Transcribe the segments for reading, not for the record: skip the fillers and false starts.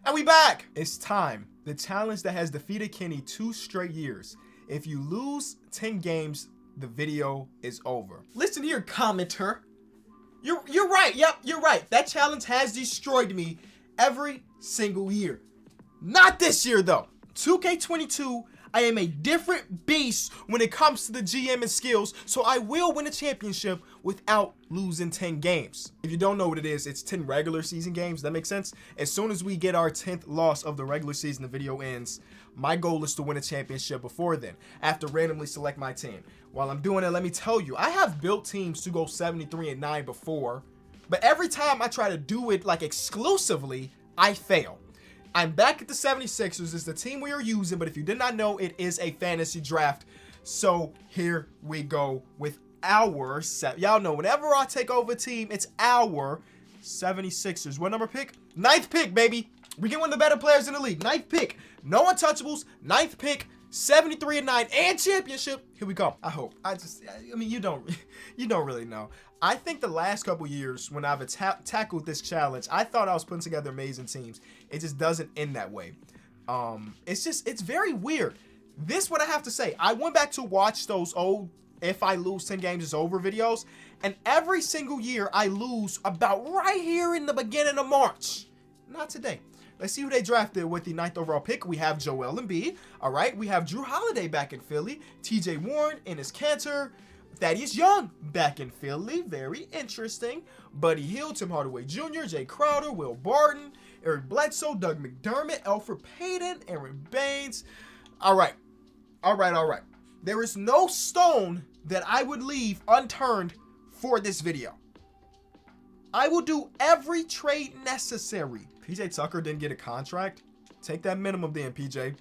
And we back. It's time. The challenge that has defeated Kenny 2 straight years. If you lose 10 games, the video is over. Listen here, commenter. You're right. Yep, you're right. That challenge has destroyed me every single year. Not this year, though. 2K22, I am a different beast when it comes to the GM and skills, so I will win a championship without losing 10 games. If you don't know what it is, it's 10 regular season games. That makes sense? As soon as we get our 10th loss of the regular season, the video ends. My goal is to win a championship before then. I have to randomly select my team. While I'm doing it, let me tell you, I have built teams to go 73-9 before, but every time I try to do it like exclusively, I fail. I'm back at the 76ers. It's the team we are using, but if you did not know, it is a fantasy draft. So here we go with our set. Y'all know whenever I take over a team, it's our 76ers. What number pick? 9th pick, baby. We get one of the better players in the league. 9th pick. No untouchables. 9th pick. 73-9 and championship. Here we go. I hope. I mean, you don't really know. I think the last couple years when I've tackled this challenge, I thought I was putting together amazing teams. It just doesn't end that way. It's very weird. This what I have to say. I went back to watch those old "If I lose 10 games it's over" videos, and every single year I lose about right here in the beginning of March. Not today. Let's see who they drafted with the 9th overall pick. We have Joel Embiid. All right. We have Drew Holiday back in Philly. TJ Warren, Enes Kanter, Thaddeus Young back in Philly. Very interesting. Buddy Hield, Tim Hardaway Jr., Jay Crowder, Will Barton, Eric Bledsoe, Doug McDermott, Elfrid Payton, Aaron Baines. All right. There is no stone that I would leave unturned for this video. I will do every trade necessary. PJ Tucker didn't get a contract. Take that minimum then, PJ.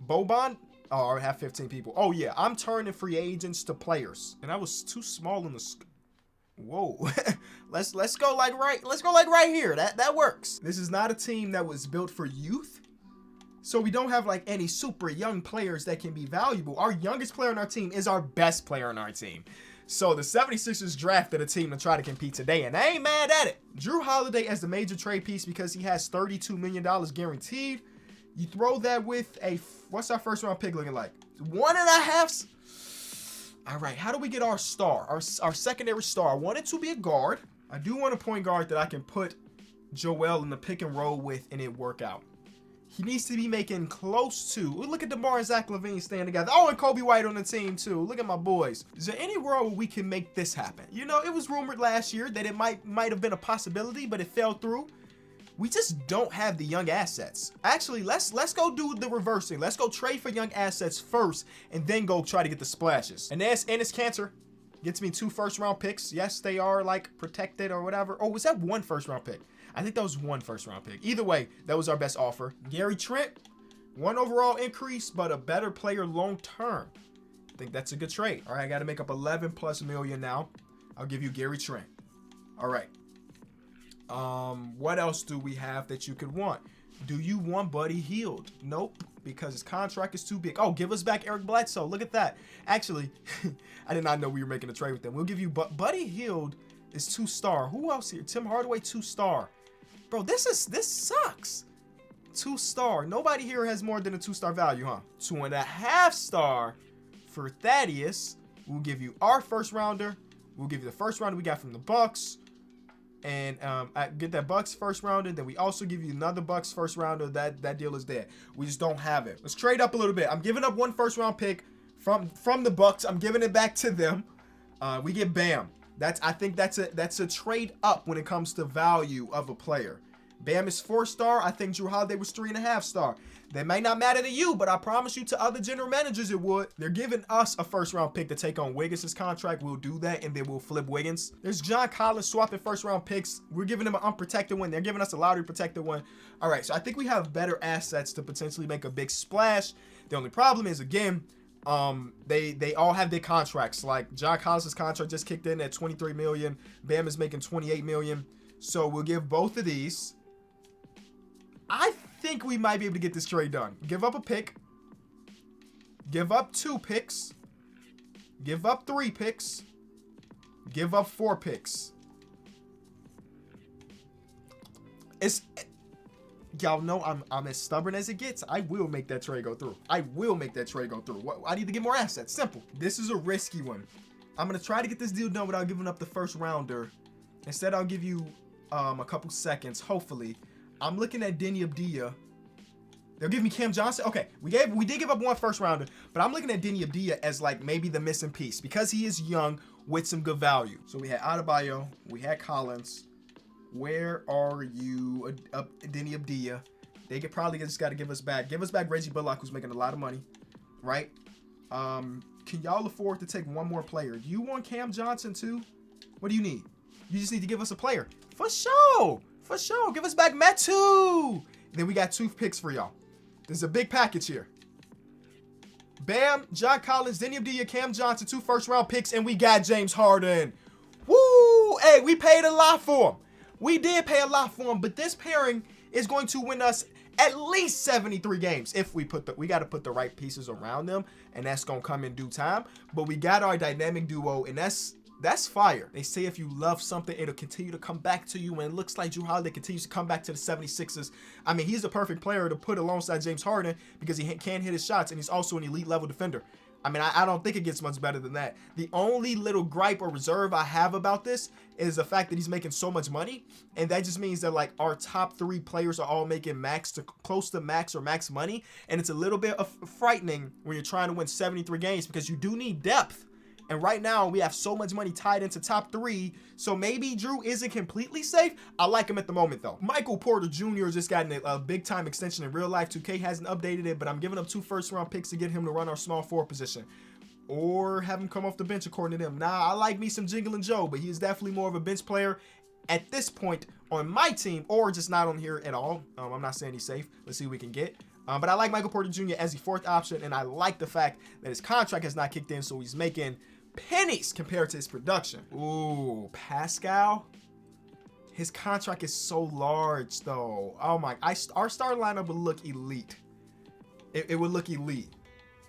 Boban. Oh, I have 15 people. Oh yeah, I'm turning free agents to players. And I was too small in the. Whoa. let's go like right here. That works. This is not a team that was built for youth. So we don't have like any super young players that can be valuable. Our youngest player on our team is our best player on our team. So the 76ers drafted a team to try to compete today, and I ain't mad at it. Drew Holiday as the major trade piece because he has $32 million guaranteed. You throw that with what's our first round pick looking like? 1.5. All right, how do we get our star, our secondary star? I want it to be a guard. I do want a point guard that I can put Joel in the pick and roll with and it work out. He needs to be making close to. Look at DeMar and Zach LaVine staying together. Oh, and Kobe White on the team too. Look at my boys. Is there any world where we can make this happen? You know, it was rumored last year that it might have been a possibility, but it fell through. We just don't have the young assets. Actually, let's go do the reversing. Let's go trade for young assets first, and then go try to get the splashes. And Enes Kanter gets me 2 first-round picks. Yes, they are like protected or whatever. Oh, was that 1 first-round pick? I think that was 1 first-round pick. Either way, that was our best offer. Gary Trent, 1 overall increase, but a better player long-term. I think that's a good trade. All right, I got to make up 11+ million now. I'll give you Gary Trent. All right. What else do we have that you could want? Do you want Buddy Hield? Nope, because his contract is too big. Oh, give us back Eric Bledsoe. Look at that. Actually, I did not know we were making a trade with them. We'll give you Buddy Hield is 2-star. Who else here? Tim Hardaway, 2-star. Bro, this sucks. 2-star. Nobody here has more than a 2-star value, huh? 2.5-star for Thaddeus. We'll give you our first rounder. We'll give you the first rounder we got from the Bucks. And get that Bucks first rounder. Then we also give you another Bucks first rounder. That deal is there. We just don't have it. Let's trade up a little bit. I'm giving up 1 first-round pick from the Bucks. I'm giving it back to them. We get Bam. I think that's a trade up when it comes to value of a player. Bam is 4-star. I think Drew Holiday was 3.5-star. That may not matter to you, but I promise you to other general managers it would. They're giving us a first-round pick to take on Wiggins' contract. We'll do that, and then we'll flip Wiggins. There's John Collins swapping first-round picks. We're giving them an unprotected one. They're giving us a lottery protected one. All right, so I think we have better assets to potentially make a big splash. The only problem is, again, they all have their contracts. Like John Collins' contract just kicked in at $23 million. Bam is making $28 million. So we'll give both of these. I think we might be able to get this trade done. Give up a pick. Give up 2 picks. Give up 3 picks. Give up 4 picks. y'all know I'm as stubborn as it gets. I will make that trade go through. I will make that trade go through. I need to get more assets. Simple. This is a risky one. I'm going to try to get this deal done without giving up the first rounder. Instead, I'll give you a couple seconds, hopefully. I'm looking at Denny Abdia. They'll give me Cam Johnson. Okay, we did give up one first rounder, but I'm looking at Denny Abdia as like maybe the missing piece because he is young with some good value. So we had Adebayo, we had Collins. Where are you, Denny Abdia? They could probably just got to give us back Reggie Bullock, who's making a lot of money, right? Can y'all afford to take one more player? Do you want Cam Johnson too? What do you need? You just need to give us a player. For sure. For sure. Give us back Metu. Then we got 2 picks for y'all. There's a big package here. Bam, John Collins, Denny Abdia, Cam Johnson, 2 first-round picks, and we got James Harden. Woo! Hey, we paid a lot for him. We did pay a lot for him, but this pairing is going to win us at least 73 games if we got to put the right pieces around them, and that's going to come in due time. But we got our dynamic duo, and that's fire. They say if you love something, it'll continue to come back to you, and it looks like Jrue Holiday continues to come back to the 76ers. I mean, he's the perfect player to put alongside James Harden because he can hit his shots, and he's also an elite level defender. I mean, I don't think it gets much better than that. The only little gripe or reserve I have about this is the fact that he's making so much money, and that just means that like our top 3 players are all making close to max or max money, and it's a little bit frightening when you're trying to win 73 games because you do need depth. And right now, we have so much money tied into top 3, so maybe Jrue isn't completely safe. I like him at the moment, though. Michael Porter Jr. just got a big-time extension in real life. 2K hasn't updated it, but I'm giving up 2 first-round picks to get him to run our small forward position. Or have him come off the bench, according to them. Nah, I like me some Jingle and Joe, but he's definitely more of a bench player at this point on my team, or just not on here at all. I'm not saying he's safe. Let's see what we can get. But I like Michael Porter Jr. as the 4th option, and I like the fact that his contract has not kicked in, so he's making pennies compared to his production. Ooh, Pascal. His contract is so large, though. Oh my! Our starting lineup would look elite. It would look elite.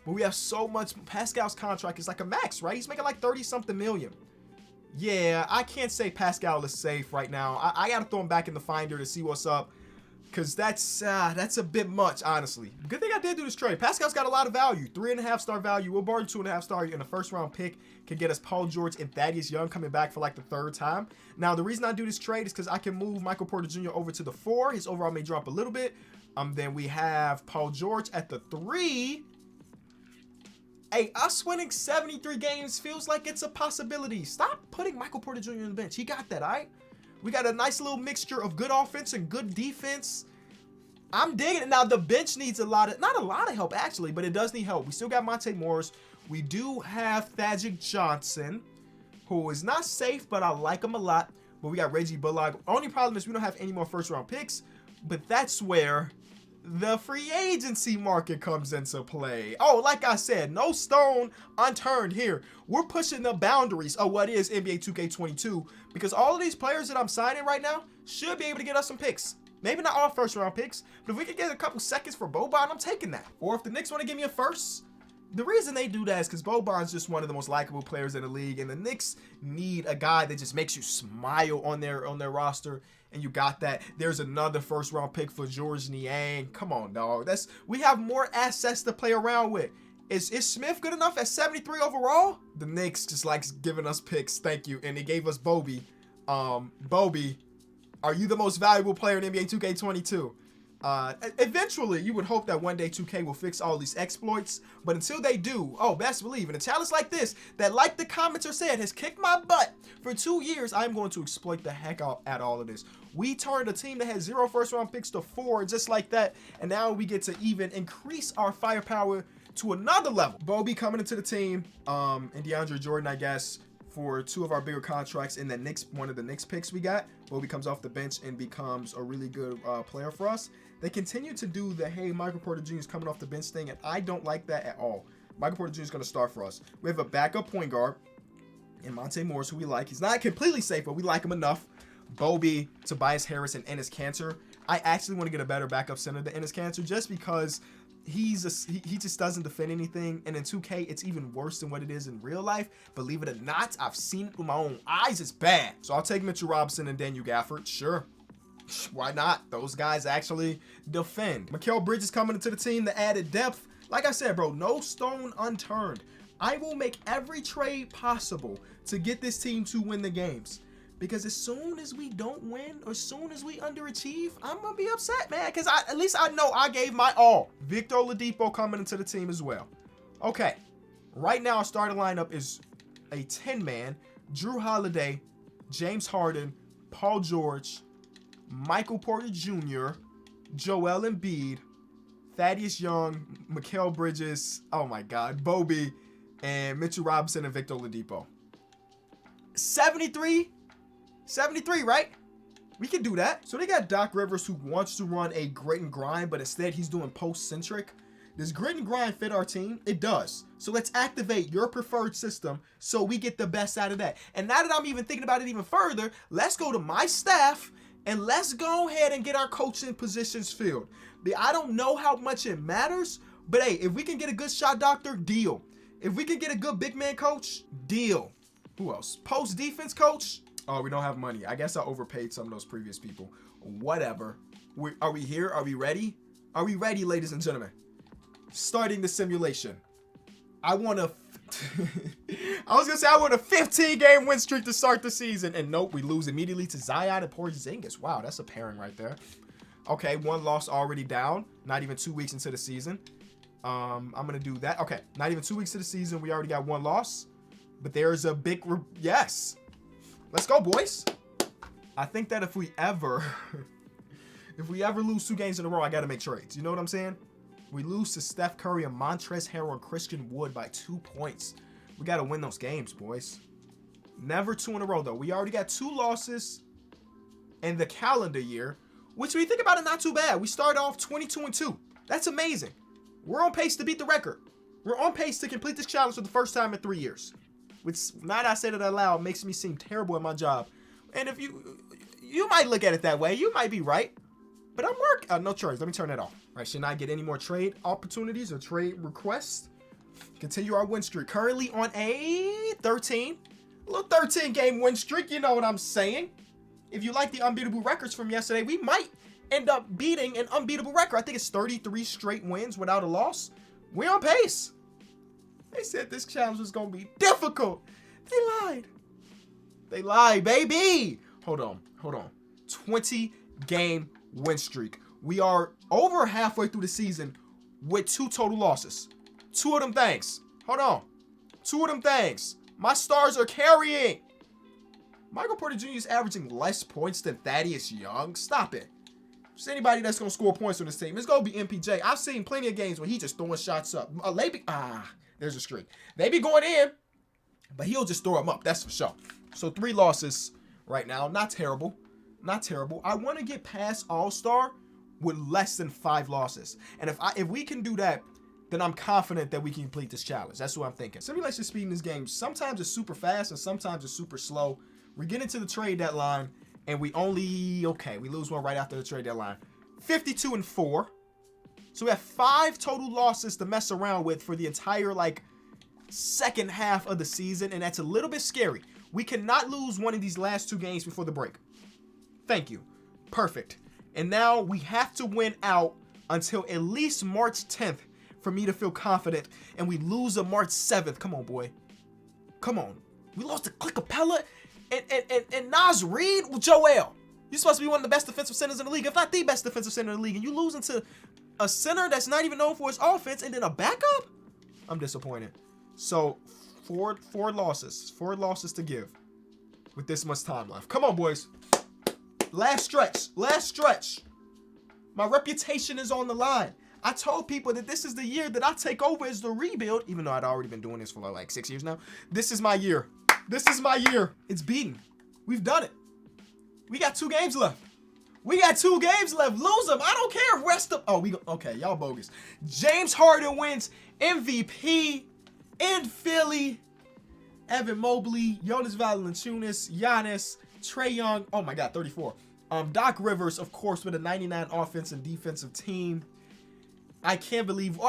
But we have so much. Pascal's contract is like a max, right? He's making like 30-something million. Yeah, I can't say Pascal is safe right now. I gotta throw him back in the finder to see what's up. Because that's a bit much, honestly. Good thing I did do this trade. Pascal's got a lot of value. 3.5-star value. We'll borrow 2.5-star and a first-round pick can get us Paul George and Thaddeus Young coming back for like the 3rd time. Now, the reason I do this trade is because I can move Michael Porter Jr. over to the 4. His overall may drop a little bit. Then we have Paul George at the 3. Hey, us winning 73 games feels like it's a possibility. Stop putting Michael Porter Jr. on the bench. He got that, all right? We got a nice little mixture of good offense and good defense. I'm digging it. Now, the bench needs not a lot of help, actually, but it does need help. We still got Monte Morris. We do have Thaddeus Johnson, who is not safe, but I like him a lot. But we got Reggie Bullock. Only problem is we don't have any more first-round picks, but that's where the free agency market comes into play. Oh, like I said, no stone unturned here. We're pushing the boundaries of what is NBA 2K22 because all of these players that I'm signing right now should be able to get us some picks. Maybe not all first-round picks, but if we could get a couple seconds for Boban, I'm taking that. Or if the Knicks want to give me a first, the reason they do that is because Boban's just one of the most likable players in the league, and the Knicks need a guy that just makes you smile on their roster. And you got that. There's another first-round pick for George Niang. Come on, dog. We have more assets to play around with. Is Smith good enough at 73 overall? The Knicks just likes giving us picks. Thank you. And they gave us Bobby. Bobby, are you the most valuable player in NBA 2K22? Eventually, you would hope that one day 2K will fix all these exploits, but until they do, oh, best believe, in a challenge like this, that like the commenter said, has kicked my butt for 2 years, I'm going to exploit the heck out at all of this. We turned a team that had 0 first-round picks to 4 just like that, and now we get to even increase our firepower to another level. Bobby coming into the team, and DeAndre Jordan, I guess, for 2 of our bigger contracts in one of the Knicks picks we got. Bobby comes off the bench and becomes a really good player for us. They continue to do the, hey, Michael Porter Jr. is coming off the bench thing, and I don't like that at all. Michael Porter Jr. is going to start for us. We have a backup point guard in Monte Morris, who we like. He's not completely safe, but we like him enough. Bobby, Tobias Harris, and Enes Kanter. I actually want to get a better backup center than Enes Kanter just because he just doesn't defend anything, and in 2K, it's even worse than what it is in real life. Believe it or not, I've seen it with my own eyes. It's bad. So I'll take Mitchell Robinson and Daniel Gafford. Sure. Why not? Those guys actually defend. Mikal Bridges coming into the team, the added depth. Like I said, bro, no stone unturned. I will make every trade possible to get this team to win the games. Because as soon as we don't win, or as soon as we underachieve, I'm going to be upset, man. Because at least I know I gave my all. Victor Oladipo coming into the team as well. Okay. Right now, our starting lineup is a 10-man. Drew Holiday, James Harden, Paul George, Michael Porter Jr., Joel Embiid, Thaddeus Young, Mikal Bridges, oh my God, Bobby, and Mitchell Robinson and Victor Oladipo. 73, right? We can do that. So they got Doc Rivers, who wants to run a grit and grind, but instead he's doing post-centric. Does grit and grind fit our team? It does. So let's activate your preferred system so we get the best out of that. And now that I'm even thinking about it even further, let's go to my staff and let's go ahead and get our coaching positions filled. I don't know how much it matters, but hey, if we can get a good shot doctor, deal. If we can get a good big man coach, deal. Who else? Post defense coach? Oh, we don't have money. I guess I overpaid some of those previous people. Whatever. Are we here? Are we ready? Are we ready, ladies and gentlemen? Starting the simulation. I want a 15-game win streak to start the season. And nope, we lose immediately to Zion and Porzingis. Wow, that's a pairing right there. Okay, one loss already down. Not even 2 weeks into the season. I'm going to do that. Okay, not even 2 weeks into the season. We already got one loss. But there's a big... yes. Let's go, boys. I think that if we ever lose 2 games in a row, I got to make trades. You know what I'm saying? We lose to Steph Curry and Montrezl Harrell and Christian Wood by 2 points. We got to win those games, boys. Never 2 in a row, though. We already got 2 losses in the calendar year, which when you think about it, not too bad. We started off 22-2. That's amazing. We're on pace to beat the record. We're on pace to complete this challenge for the first time in 3 years. Which, now that I said it out loud, makes me seem terrible at my job. And if you might look at it that way. You might be right. But I'm working. No trades. Let me turn that off. All right, should not get any more trade opportunities or trade requests. Continue our win streak. Currently on a 13-game win streak. You know what I'm saying. If you like the unbeatable records from yesterday, we might end up beating an unbeatable record. I think it's 33 straight wins without a loss. We're on pace. They said this challenge was going to be difficult. They lied. They lied, baby. Hold on. 20-game win streak. We are over halfway through the season with 2 total losses. 2 of them things. Hold on. 2 of them things. My stars are carrying. Michael Porter Jr. is averaging less points than Thaddeus Young. Stop it. If there's anybody that's going to score points on this team, it's going to be MPJ. I've seen plenty of games where he just throwing shots up. There's a streak. They be going in, but he'll just throw them up. That's for sure. So 3 losses right now. Not terrible. Not terrible. I want to get past All-Star with less than 5 losses. And if we can do that, then I'm confident that we can complete this challenge. That's what I'm thinking. Simulation speed in this game, sometimes it's super fast and sometimes it's super slow. We get into the trade deadline and we lose one right after the trade deadline. 52-4. So we have 5 total losses to mess around with for the entire second half of the season, and that's a little bit scary. We cannot lose one of these last 2 games before the break. Thank you. Perfect. And now we have to win out until at least March 10th for me to feel confident, and we lose on March 7th. Come on, boy. Come on. We lost to Click Capella and Nas Reed with Joel. You're supposed to be one of the best defensive centers in the league, if not the best defensive center in the league, and you losing to a center that's not even known for his offense and then a backup? I'm disappointed. So, 4 losses. 4 losses to give with this much time left. Come on, boys. Last stretch. Last stretch. My reputation is on the line. I told people that this is the year that I take over as the rebuild, even though I'd already been doing this for like 6 years now. This is my year. This is my year. It's beaten. We've done it. We got 2 games left. We got 2 games left. Lose them. I don't care. Rest up. Okay, y'all bogus. James Harden wins MVP in Philly. Evan Mobley, Jonas Valanciunas, Giannis, Trae Young. Oh my God, 34. Doc Rivers, of course, with a 99 offense and defensive team. I can believe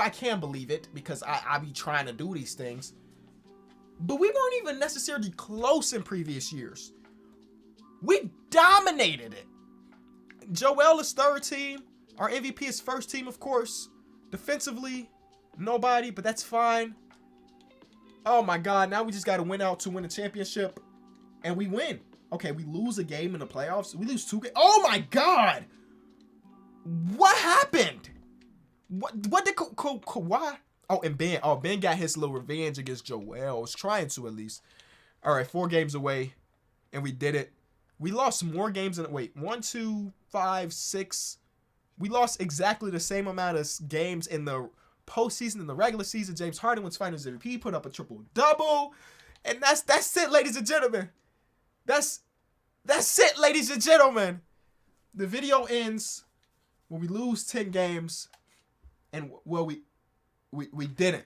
it because I be trying to do these things. But we weren't even necessarily close in previous years. We dominated it. Joel is third team. Our MVP is first team, of course. Defensively, nobody, but that's fine. Oh my God, now we just got to win out to win a championship. And we win. Okay, we lose a game in the playoffs. We lose 2 games. Oh my God. What happened? What did Kawhi? Oh, and Ben. Oh, Ben got his little revenge against Joel. Was trying to, at least. All right, 4 games away. And we did it. We lost more games than... Wait, 1, 2, 5, 6. We lost exactly the same amount of games in the postseason, in the regular season. James Harden was Finals MVP, put up a triple-double. And that's it, ladies and gentlemen. That's it, ladies and gentlemen. The video ends when we lose 10 games. And, well, we didn't.